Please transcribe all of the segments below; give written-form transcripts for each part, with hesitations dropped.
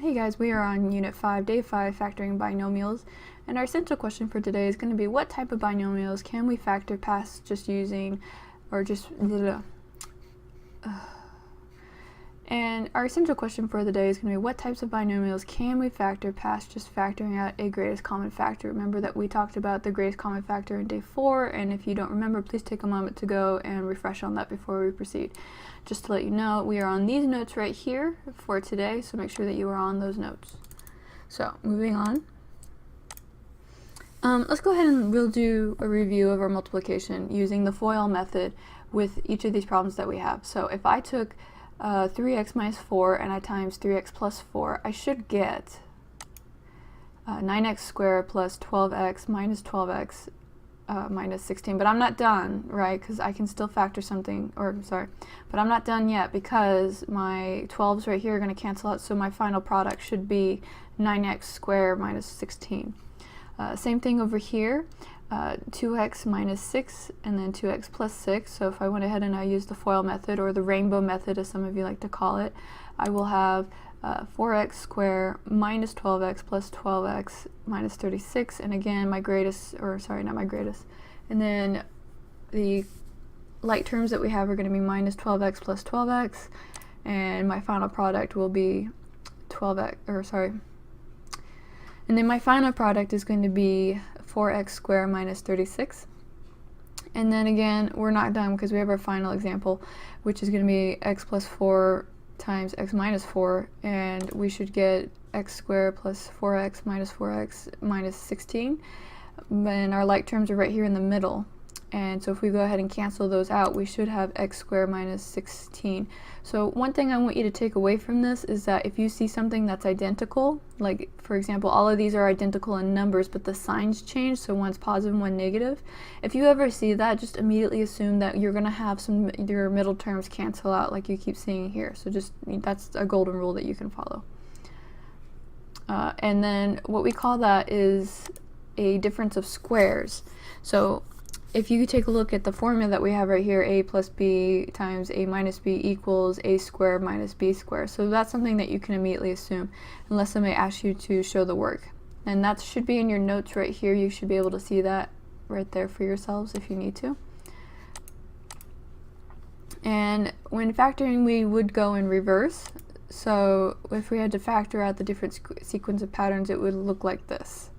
Hey guys, we are on Unit 5, Day 5, Factoring Binomials, and our essential question for today is going to be what type of binomials can we factor past just using, or just, and our essential question for the day is going to be what types of binomials can we factor past just factoring out a greatest common factor. Remember that we talked about the greatest common factor in Day 4, and if you don't remember, please take a moment to go and refresh on that before we proceed. Just to let you know, we are on these notes right here for today, so make sure that you are on those notes. So, moving on. Let's go ahead and we'll do a review of our multiplication using the FOIL method with each of these problems that we have. So, if I took 3x minus 4 and I times 3x plus 4, I should get 9x squared plus 12x minus 12x minus 16, but I'm not done, right, because I can still factor something, or sorry, but I'm not done yet because my 12s right here are going to cancel out, so my final product should be 9x squared minus 16. Same thing over here, 2x minus 6 and then 2x plus 6, so if I went ahead and I used the FOIL method, or the rainbow method as some of you like to call it, I will have 4x squared minus 12x plus 12x minus 36, and again my greatest, or sorry, not my greatest, and then the like terms that we have are going to be minus 12x plus 12x, and my final product will be 12x, or sorry, and then my final product is going to be 4x squared minus 36. And then again, we're not done because we have our final example, which is going to be x plus 4 times x minus 4, and we should get x squared plus 4x minus 16, and our like terms are right here in the middle, and so if we go ahead and cancel those out, we should have x squared minus 16. So one thing I want you to take away from this is that if you see something that's identical, like for example all of these are identical in numbers but the signs change, so one's positive and one negative, if you ever see that, just immediately assume that you're going to have your middle terms cancel out like you keep seeing here. So just, that's a golden rule that you can follow. And then what we call that is a difference of squares. So if you take a look at the formula that we have right here, a plus b times a minus b equals a squared minus b squared. So that's something that you can immediately assume, unless somebody asks you to show the work. And that should be in your notes right here. You should be able to see that right there for yourselves if you need to. And when factoring, we would go in reverse. So if we had to factor out the different sequence of patterns, it would look like this.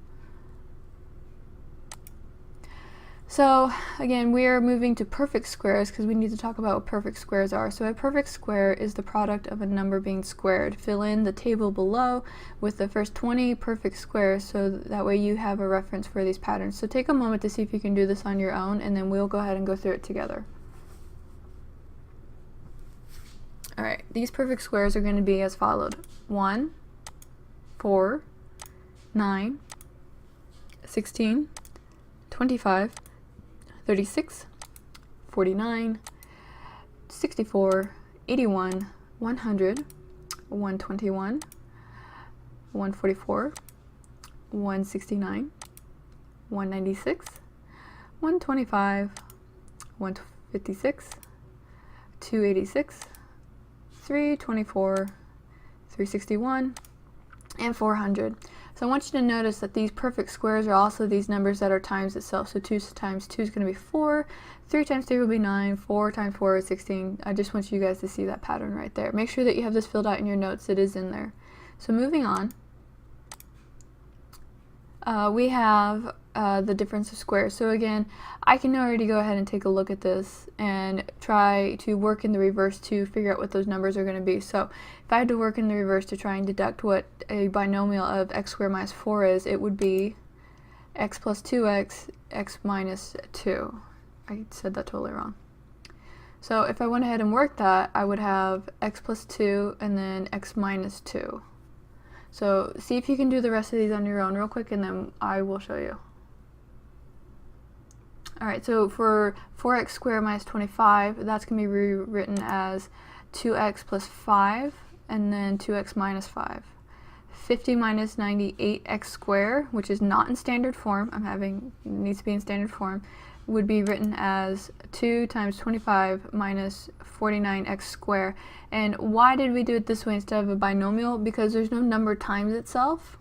So again, we are moving to perfect squares because we need to talk about what perfect squares are. So a perfect square is the product of a number being squared. Fill in the table below with the first 20 perfect squares, so that way you have a reference for these patterns. So take a moment to see if you can do this on your own, and then we'll go ahead and go through it together. Alright, these perfect squares are going to be as followed: 1, 4, 9, 16, 25, 36, 49, 64, 81, 100, 121, 144, 169, 196, 125, 156, 286, 324, 361, and 400. So I want you to notice that these perfect squares are also these numbers that are times itself. So 2 times 2 is going to be 4, 3 times 3 will be 9, 4 times 4 is 16. I just want you guys to see that pattern right there. Make sure that you have this filled out in your notes. It is in there. So moving on, we have the difference of squares. So again, I can already go ahead and take a look at this and try to work in the reverse to figure out what those numbers are going to be. So if I had to work in the reverse to try and deduct what a binomial of x squared minus 4 is, it would be x plus 2x, x minus 2. I said that totally wrong. So if I went ahead and worked that, I would have x plus 2 and then x minus 2. So see if you can do the rest of these on your own real quick, and then I will show you. Alright, so for 4x squared minus 25, that's going to be rewritten as 2x plus 5 and then 2x minus 5. 50 minus 98x squared, which is not in standard form, needs to be in standard form, would be written as 2 times 25 minus 49x squared. And why did we do it this way instead of a binomial? Because there's no number times itself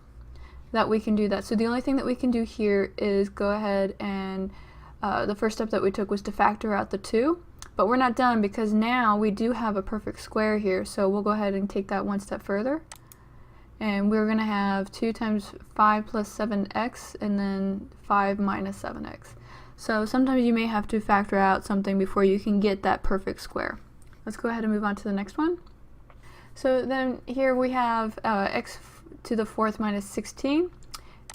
that we can do that. So the only thing that we can do here is go ahead and the first step that we took was to factor out the 2. But we're not done, because now we do have a perfect square here. So we'll go ahead and take that one step further. And we're going to have 2 times 5 plus 7x, and then 5 minus 7x. So sometimes you may have to factor out something before you can get that perfect square. Let's go ahead and move on to the next one. So then here we have x to the 4th minus 16.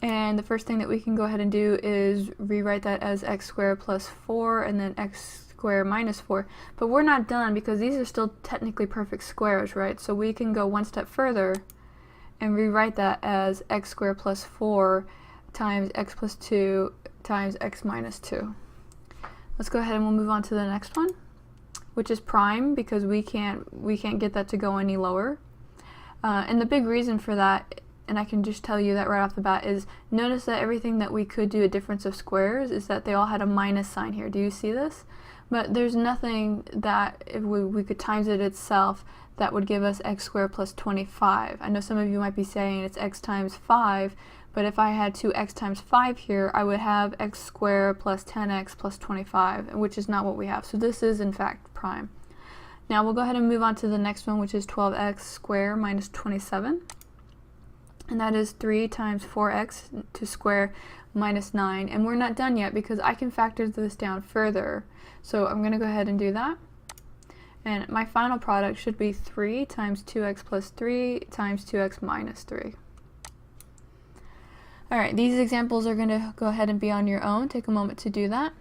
And the first thing that we can go ahead and do is rewrite that as x squared plus 4, and then x squared minus 4. But we're not done, because these are still technically perfect squares, right? So we can go one step further and rewrite that as x squared plus 4 times x plus 2 times x minus 2. Let's go ahead and we'll move on to the next one, which is prime, because we can't get that to go any lower. And the big reason for that, and I can just tell you that right off the bat, is notice that everything that we could do a difference of squares is that they all had a minus sign here. Do you see this? But there's nothing that if we could times it itself that would give us x squared plus 25. I know some of you might be saying it's x times 5, but if I had 2x times 5 here, I would have x squared plus 10x plus 25, which is not what we have. So this is in fact prime. Now we'll go ahead and move on to the next one, which is 12x squared minus 27. And that is 3 times 4x to square minus 9. And we're not done yet, because I can factor this down further. So I'm going to go ahead and do that. And my final product should be 3 times 2x plus 3 times 2x minus 3. Alright, these examples are going to go ahead and be on your own. Take a moment to do that.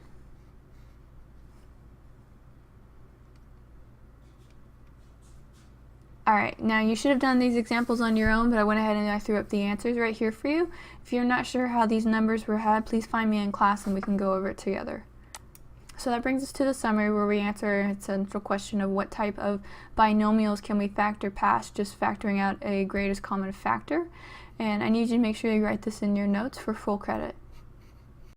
Alright, now you should have done these examples on your own, but I went ahead and I threw up the answers right here for you. If you're not sure how these numbers were had, please find me in class and we can go over it together. So that brings us to the summary, where we answer a central question of what type of binomials can we factor past just factoring out a greatest common factor. And I need you to make sure you write this in your notes for full credit.